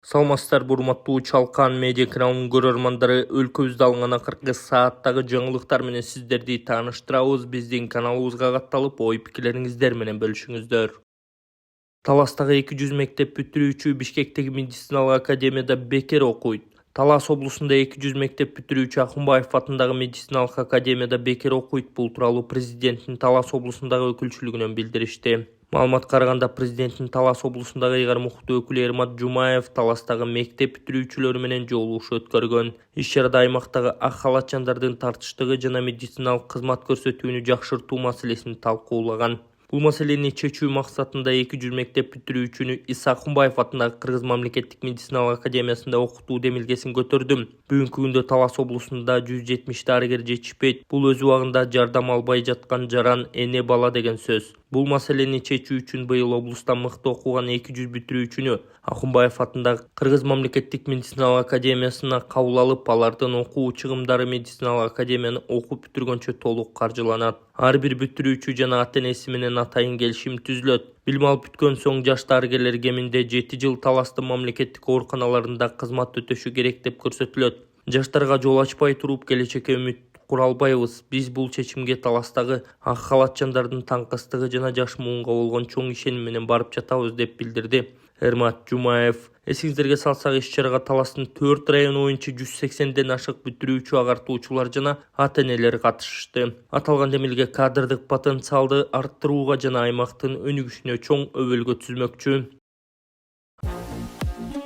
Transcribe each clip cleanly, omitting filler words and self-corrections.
Саламатсыздар, урматтуу Чалкан медиа каналынын көрөрмандары, өлкөбүздө алынган акыркы сааттагы жаңылыктар менен сиздерди тааныштырабыз. Биздин каналыбызга катталып, ой-пикирлериңиздер менен бөлүшүңүздөр. Таластагы 200 мектеп бүтүрүүчү Бишкектеги медициналык академияда бекер окуйт. Талас облусунда 200 мектеп бүтүрүүчү Акунбаев атындагы медициналык академияда бекер окуйт. Бул тууралуу президенттин Талас облусундагы өкүлчүлүгүнөн билдиришти. Маалыматка караганда, президенттин Талас облусундагы ыйгарым укуктуу өкүлү Эрмат Жумаев Таластагы мектеп бүтүрүүчүлөрү менен жолугушуу өткөргөн. Иш-чарада аймактагы ак халатчандардын тартыштыгы жана медициналык кызмат көрсөтүүнү жакшыртуу маселесин талкуулаган. Бул маселени чечүү максатында 200 мектеп бүтүрүүчүнү Иса Акунбаев атындагы Кыргыз мамлекеттик медициналык академиясында окутуу демилгесин көтөрдүм. Бүгүнкү күндө Талас облусунда 170 дарыгер жетишпейт. Бул өз убагында жардам албай жаткан жаран эне бала деген сөз. Бул маселени чечүү үчүн быйыл облуста мыкты окуган 200 бүтүрүүчүнү Акунбаев атындагы Кыргыз мамлекеттик медициналык академиясына кабыл алып, алардын окуу чыгымдары медициналык академияны окуп бүтүргөнчө толук каржыланат. Ар бир бүтүрүүчү жана ата-энеси менен атайын келишим түзүлөт. Билим алып бүткөн соң жаш дарыгерлер кеминде 7 жыл Таластын мамлекеттик ооруканаларында кызмат өтөшү керек деп көрсөтүлөт. Жаштарга жол ачпай туруп, келечекке үмүт кура албайбыз. Биз бул чечимге Таластагы ак халатчандардын таңкыстыгы жана жаш муунга болгон чоң ишеним менен барып жатабыз, деп билдирди Эрмат Жумаев. Эсиңиздерге салсак, иш-чарага Таластын 4 району боюнча 180ден ашык бүтүрүүчү, агартуучулар жана ата-энелер катышышты. Аталган демилге кадрдык потенциалды арттырууга жана аймактын өнүгүшүнө чоң өбөлгө түзмөкчү.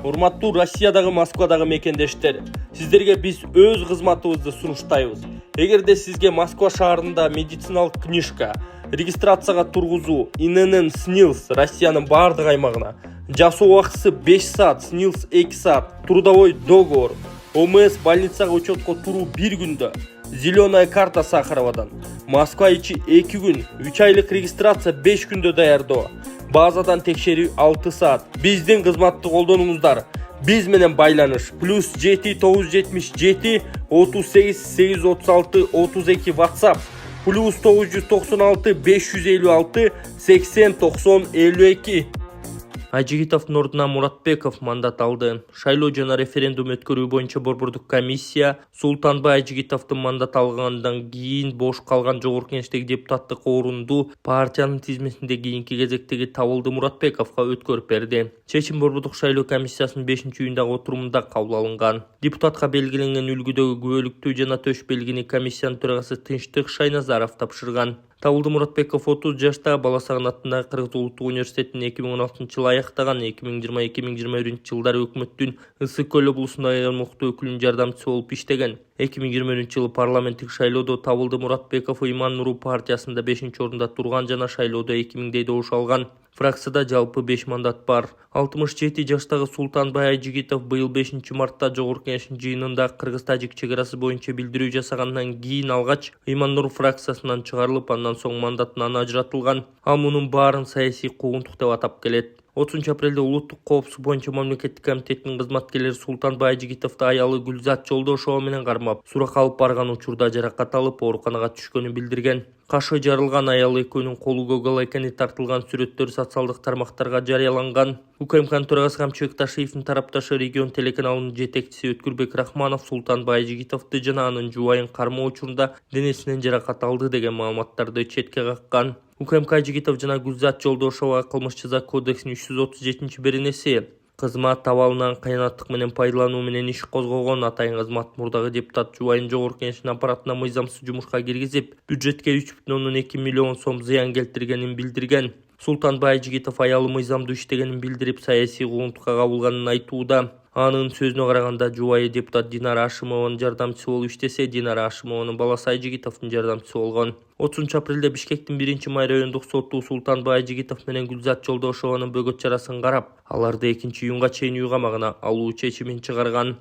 Урматтуу Россиядагы, Москвадагы мекендештер, сиздерге биз өз кызматыбызды сунуштайбыз. Эгерде сизге Москва шаарында медициналык книжка, регистрацияга тургузуу, ИНН СНИЛС Россиянын бардык аймагына, жасоо акысы 5 саат, СНИЛС 2 саат, трудовой договор, ОМС больницага учетко туруу 1 күндө, зеленая карта Сахаровадан, Москва ичи 2 күн, 3 айлык регистрация 5 күндө даярдоо, базадан текшерүү 6 саат. Биздин кызматты колдонуңуздар. Биз менен байланыш +7 977 38 836 32 WhatsApp, +996 556 80 90 52. Айжигитовдун ордуна Муратбеков мандат алды. Шайлоо жана референдум өткөрүү боюнча борбордук комиссия Султанбай Айжигитовдун мандат алгандан кийин бош калган жогорку кеңештеги депутаттык орунду партиянын тизмесинде кийинки кезектеги Табылды Муратбековго өткөрүп берди. Чечим борбордук шайлоо комиссиясынын 5-июндагы отурумунда кабыл алынган. Депутатка белгиленген үлгүдөгү күбөлүктүү жана төш белгини комиссиянын төрагасы Тынчтык Шайназаров тапшырган. Табылды Муратбеков 30 жашта, Бала Сагын атындагы Кыргыз улуттук университетин 2016-жылы аяктаган. 2020-2021 жылдары өкмөттүн Ысык Көл облусундагы ыйгарым укуктуу өкүлүнүн жардамчысы болуп иштеген. 2020-жылы парламенттик шайлоодо Табылды Муратбеков Иман Нуру партиясында 5-орунда турган жана шайлоодо 2000дей добуш алган. Фракцияда жалпы 5 мандат бар. 67 жаштагы Султанбай Айжигитов быйыл 5-мартта жогорку кеңештин жыйынында Кыргыз-Тажик чегарасы боюнча билдирүү жасагандан кийин алгач Иман Нур фракциясынан чыгарылып, андан соң мандатынан ажыратылган. Ал мунун баарын саясий куугунтук деп атап келет. 30 апрелде улуттук коопсуздук боюнча мамлекеттик комитеттин кызматкерлери Султанбай Айжигитовду аялы Гүлзат Жолдошова менен кармап, сурак алып барган учурда жаракат алып, ооруканага түшкөнүн билдирген. Кашы жарылган аял экөөнүн колу көгал экени тартылган сүрөттөр социалдык тармактарга жарыяланган. УКМКнын төрагасы Камчыбек Ташиевдин тарапташы Регион телеканалынын жетекчиси Өткүрбек Рахманов Султанбай Айжигитовду жана анын жубайын кармоо учурунда денесинен жаракат алды деген маалыматтарды четке каккан. УКМК Айжигитов жана Гүлзат Жолдошова кылмыш жаза кодексинин 337-беренеси кызмат абалынан кыянаттык менен пайдалануу менен иш козгогон. Атайын кызмат мурдагы депутат жубайын жогорку кеңештин аппаратына мыйзамсыз жумушка киргизип, бюджетке 3,2 миллион сом зыян келтиргенин билдирген. Султанбай Айжигитов аялы мыйзамдуу иштегенин билдирип, саясий куугунтукка кабылганын айтууда. Анын сөзүнө караганда, жубайы депутат Динара Ашимованын жардамчысы болуп иштесе, Динара Ашимованын баласы Айжигитовдун жардамчысы болгон. 30 апрелде Бишкектин 1-май райондук соту Султанбай Айжигитов менен Гүлзат Жолдошованын бөгөт чарасын карап, аларды 2-июнга чейин үй камагына алуу чечимин чыгарган.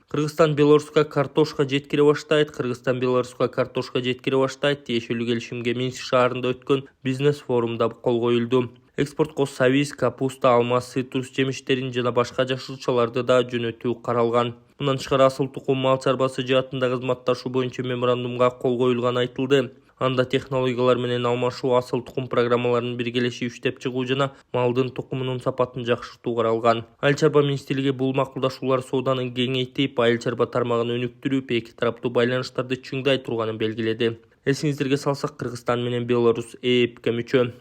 Кыргызстан Белоруска картошка жеткире баштайт. Кыргызстан Белоруска картошка жеткире баштайт. Тиешелүү келишимге Минск шаарында өткөн бизнес форумда кол коюлду. Экспортко сабиз, капуста, алма, цитрус жемиштерин жана башка жашылчаларды да жөнөтүү каралган. Мындан тышкары асыл тукум мал чарбасы жаатында кызматташуу боюнча меморандумга кол коюлганы айтылды. Анда технологиялар менен алмашуу, асыл тукум программаларын биргелешип иштеп чыгуу жана малдын тукумунун сапатын жакшыртуу каралган. Айыл чарба министрлиги бул макулдашуулар сооданы кеңейтип, айыл чарба тармагын өнүктүрүп, эки тараптуу байланыштарды чыңдай турганын белгиледи. Эсиңиздерге салсак, Кыргызстан менен Беларусь ЭЭПке мүчө.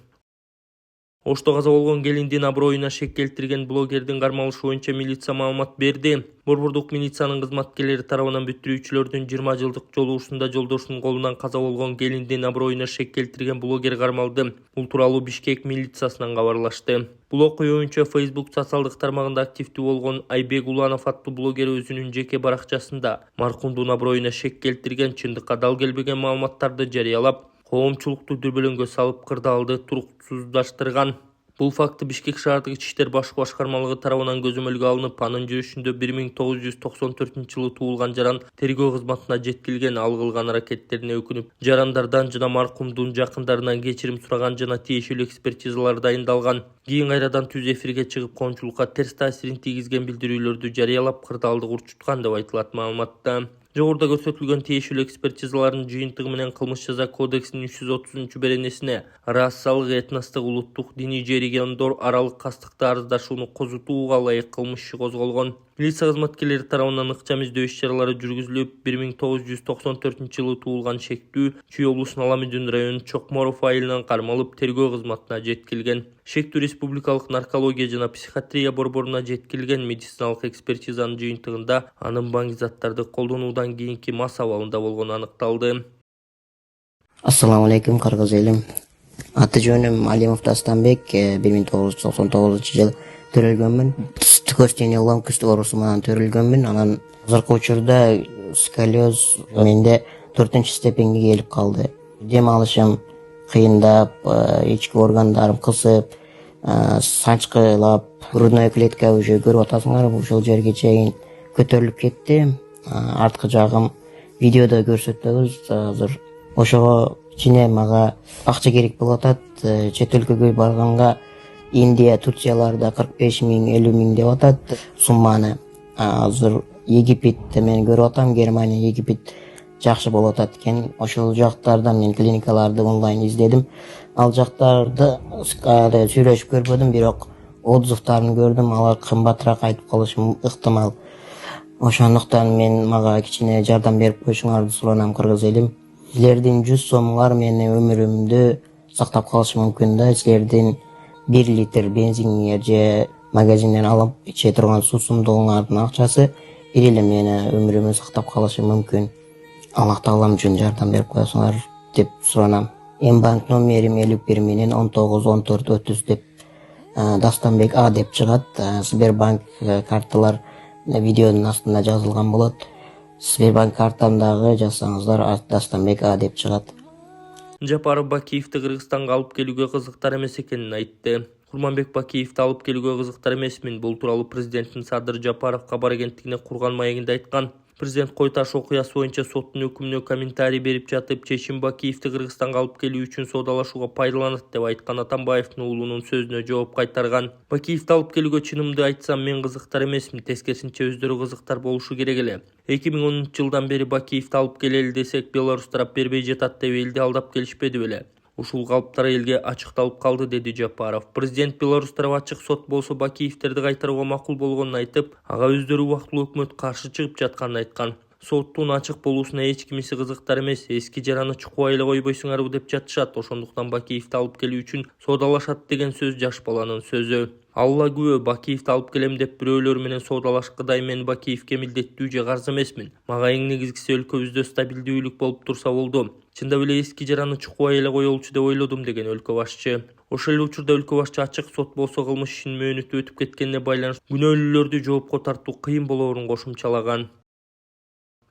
Ошто каза болгон келиндин аброюна шек келтирген блогердин кармалышы боюнча милиция маалымат берди. Борбордук милициянын кызматкерлери тарабынан бүтүрүүчүлөрдүн 20 жылдык жолугушунда жолдошунун колунан каза болгон келиндин аброюна шек келтирген блогер кармалды. Бул тууралуу Бишкек милициясынан кабарлашты. Бул окуя боюнча Facebook социалдык тармагында активдүү болгон Айбек Уланов аттуу блогер өзүнүн жеке баракчасында маркумдун аброюна шек келтирген, чындыкка дал келбеген маалыматтарды жарыялап, коомчулукту дүрбөлөңгө салып, кырдаалды туруксуздаштырган. Бул факты Бишкек шаардык ички иштер башкы башкармалыгы тарабынан көзөмөлгө алынып, анын жүрүшүндө 1994-жылы туулган жаран тергөө кызматына жеткилген. Ал кылган аракеттерине өкүнүп, жарандардан жана маркумдун жакындарынан кечирим сураган жана тиешелүү экспертизалар дайындалган. Кийин кайрадан түз эфирге чыгып, коомчулукка терс таасирин тийгизген билдирүүлөрдү жарыялап, кырдаалды урчуткан деп айтылат маалыматта. Жогоруда көрсөтүлгөн тиешелүү экспертизалардын жыйынтыгы менен Кылмыш жаза кодексинин 330-беренесине расалык, этностук, улуттук, диний же региондор аралык кастыкты арыздашууну козутууга ылайык кылмыш иши козголгон. Милиция кызматкерлери тарабынан ыкчам издөө иш-чаралары жүргүзүлүп, 1994-жылы туулган шектүү Чүй облусунун Аламүдүн районунун Чокморов айылынан кармалып, тергөө кызматына жеткилген. Шектүү республикалык наркология жана психиатрия борборуна жеткилген. Медициналык экспертизанын жыйынтыгында анын баңги заттарды колдонуудан кийинки мас абалында болгону аныкталды. Ассаламу алейкум, кыргыз элим. Аты жөнүм Алимов Дастанбек, 1999-жылы төрөлгөнмүн. Түкөстүн ломкүстүк оорусу менен төрөлгөнмүн. Анан азыркы учурда сколиоз менде 4-степенге келип калды. Дем алышым кыйындап, ички органдарым кысып, санчкылап, грудной клетка уже көрүп атасыңар, ушул жерге чейин көтөрүлүп кетти. Арткы жагым видеодо көрсөтөбүз азыр. Ошого ичине мага акча керек болуп атат. Чет өлкөгө барганга Индия, Турцияларда 45 миң, 50 миң деп атат сумманы. Азыр Египетте мен көрүп атам, Германия, Египет жакшы болуп атат экен. Ошол жактардан мен клиникаларды онлайн издедим. Ал жактарды сүйлөшүп көрбөдүм, бирок отзывдарын көрдүм. Алар кымбатыраак айтып калышы ыктымал. Ошондуктан мага кичине жардам берип коюшуңарды суранам, кыргыз элим. Силердин 100 сомуңар менин өмүрүмдү сактап калышы мүмкүн да. Силердин 1 литр бензиниңер же магазинден алып иче турган суусундугуңардын акчасы бир эле менин өмүрүмдү сактап калышы мүмкүн. Аллах таалам үчүн жардам берип коесуңар деп суранам. Банк номерим 51 менен 191430 деп Дастанбек А деп чыгат. Сбербанк карталар видеонун астында жазылган болот. Сбербанк картамдагы жазсаңыздар Дастанбек А деп чыгат. Жапаров Бакиевди Кыргызстанга алып келүүгө кызыктар эмес экенин айтты. Курманбек Бакиевди алып келүүгө кызыктар эмесмин. Бул тууралуу президенттин Садыр Жапаров кабар агенттигине курган маегинде айткан. Президент Кой Таш окуясы боюнча соттун өкүмүнө комментарий берип жатып, чечим Бакиевди Кыргызстанга алып келүү үчүн соодалашууга пайдаланат деп айткан Атамбаевдин уулунун сөзүнө жооп кайтарган. Бакиевди алып келүүгө чынымды айтсам мен кызыктар эмесмин, тескерисинче өздөрү кызыктар болушу керек эле. 2010-жылдан бери Бакиевди алып келели десек, Беларусь тарап бербей жатат деп элди алдап келишпеди беле? Ушул калыптар элге ачыкталып калды, деди Жапаров. Президент Беларусь тарап ачык сот болсо Бакиевдерди кайтарууга макул болгонун айтып, ага өздөрү убактылуу өкмөт каршы чыгып жатканын айткан. Соттун ачык болуусуна эч кимиси кызыктар эмес, эски жараны чукубай эле койбойсуңарбы деп жатышат. Ошондуктан Бакиевди алып келүү үчүн соодалашат деген сөз жаш баланын сөзү. Алла күбө, Бакиевди алып келем деп бирөөлөр менен соодалашкыдай мен Бакиевге милдеттүү же карыз эмесмин. Мага эң негизгиси өлкөбүздө стабилдүүлүк болуп турса болду. Чындап эле эски жараны чукубай эле коелучу деп ойлодум, деген өлкө башчы. Ошол эле учурда өлкө башчы ачык сот болсо кылмыш ишинин мөөнөтү өтүп кеткенине байланыштуу күнөөлүүлөрдү жоопко тартуу кыйын болоорун кошумчалаган.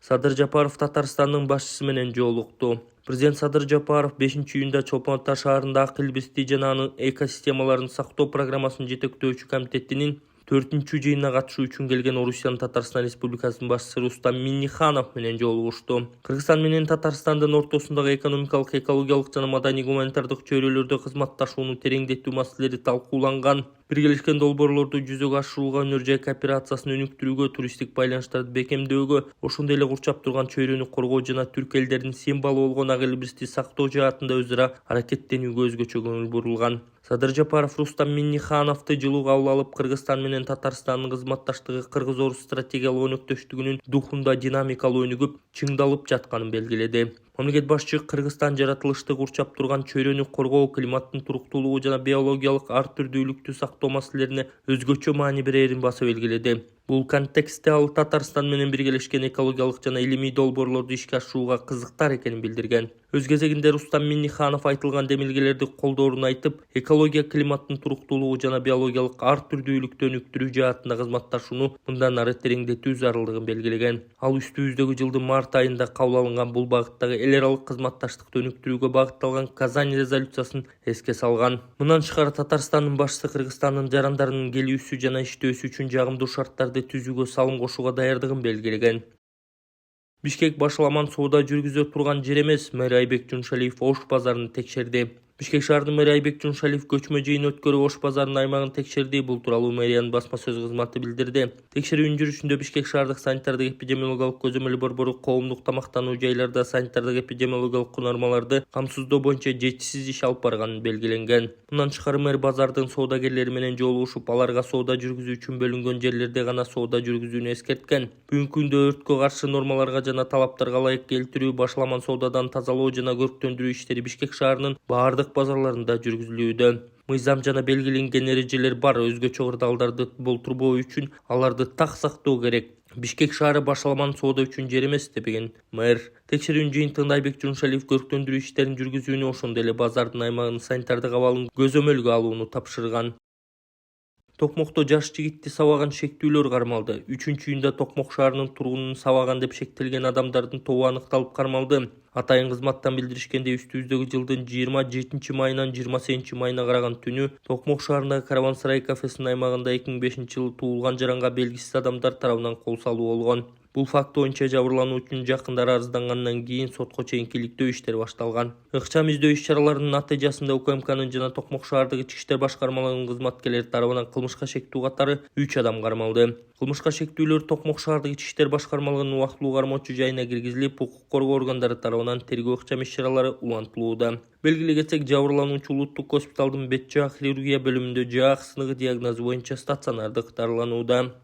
Садыр Жапаров Татарстандын башчысы менен жолукту. Президент Садыр Жапаров 5-июнда Чолпон Ата шаарында Акыл Бирти жана анын экосистемаларын сактоо программасынын жетектөөчү комитетинин 4-чү жыйынына катышуу үчүн келген Орусиянын Татарстан Республикасынын башчысы Рустам Минниханов менен жолугушту. Кыргызстан менен Татарстандын ортосундагы экономикалык, экологиялык жана маданий гуманитардык чөйрөлөрдө кызматташууну тереңдетүү маселелери талкууланган. Биргелешкен долбоорлорду жүзөгө ашырууга, өнөр жай кооперациясын өнүктүрүүгө, туристтик байланыштарды бекемдөөгө, ошондой эле курчап турган чөйрөнү коргоо жана түрк элдеринин символу болгон ак элибизди сактоо жаатында өз ара аракеттенүүгө өзгөчө көңүл бурулган. Садыр Жапаров Рустам Миннихановду жылуу кабыл алып, Кыргызстан менен Татарстандын кызматташтыгы кыргыз-орус стратегиялык өнөктөштүгүнүн духунда динамикалуу өнүгүп, чыңдалып жатканын белгиледи. Мамлекет башчы Кыргызстан жаратылышты курчап турган чөйрөнү коргоо, климаттын туруктуулугу жана биологиялык ар түрдүүлүктү сактоо маселелерине өзгөчө маани берерин баса белгиледи. Бул контекстте ал Татарстан менен биргелешкен экологиялык жана илимий долбоорлорду ишке ашырууга кызыктар экенин билдирген. Өз кезегинде Рустам Минниханов айтылган демилгелерди колдоорун айтып, экология, климаттын туруктуулугу жана биологиялык ар түрдүүлүктү өнүктүрүү жаатында кызматташууну мындан ары тереңдетүү зарылдыгын белгилеген. Ал үстүбүздөгү жылдын март айында кабыл алынган бул багыттагы эл аралык кызматташтыкты өнүктүрүүгө багытталган Казань резолюциясын эске салган. Мындан тышкары Татарстандын башчысы Кыргызстандын жарандарынын келүүсү жана иштөөсү үчүн жагымдуу шарттарды түзүүгө салым кошууга даярдыгын белгилеген. Бишкек башаламан соода жүргүзө турган жер эмес, мэр Айбек Жуншалиев Ош базарын текшерди. Бишкек шаарынын мэри Айбек Жуншалиев көчмө жыйын өткөрүп Ош базарынын аймагын текшерди. Бул тууралуу мэриянын басма сөз кызматы билдирди. Текшерүүнүн жүрүшүндө Бишкек шаардык санитардык эпидемиологиялык көзөмөл борбору коомдук тамактануу жайларда санитардык эпидемиологиялык нормаларды камсыздоо боюнча жетишсиз иш алып барганын белгиленген. Мындан тышкары мэр базардын соодагерлери менен жолугушуп, аларга соода жүргүзүү үчүн бөлүнгөн жерлерде гана соода жүргүзүүнү эскерткен. Бүгүнкү күндө өрткө каршы нормаларга жана талаптарга ылайык келтирүү, башаламан соодадан тазалоо жана көрктөндүрүү иштери Бишкек шаарынын баардык базарларында жүргүзүлүүдө. Мыйзам жана белгиленген эрежелер бар. Өзгөчө кырдаалдарды болтурбоо үчүн аларды так сактоо керек. Бишкек шаары башаламан соода үчүн жер эмес деген мэр. Текшерүүнүн жыйынтыгында Айбек Жуншалиев көрктөндүрүү иштерин жүргүзүүнү, ошондой эле базардын аймагынын санитардык абалын көзөмөлгө алууну тапшырган. Токмокто жаш жигитти сабаган шектүүлөр кармалды. 3-июнда Токмок шаарынын тургунун сабаган деп шектелген адамдардын тобу аныкталып кармалды. Атайын кызматтан билдиришкендей, үстүбүздөгү жылдын 27 майынан 28 майына караган түнү Токмок шаарындагы Караван-Сарай кафесинин аймагында 2005-жылы туулган жаранга белгисиз адамдар тарабынан кол салуу болгон. Бул факт боюнча жабырлануучунун жакындары арыздангандан кийин сотко чейинки иликтөө иштери башталган. Ыкчам издөө иш-чараларынын натыйжасында УКМКнын жана Токмок шаардык ички иштер башкармалыгынын кызматкерлери тарабынан кылмышка шектүү катары 3 адам кармалды. Кылмышка шектүүлөр Токмок шаардык ички иштер башкармалыгынын убактылуу кармоочу жайына киргизилип, укук коргоо органдары тарабынан тергөө ыкчам иш-чаралары улантылууда. Белгилей кетсек, жабырлануучу улуттук госпиталдын бет жаа хирургия бөлүмүндө жаак сыныгы диагнозу боюнча стационардык дарыланууда.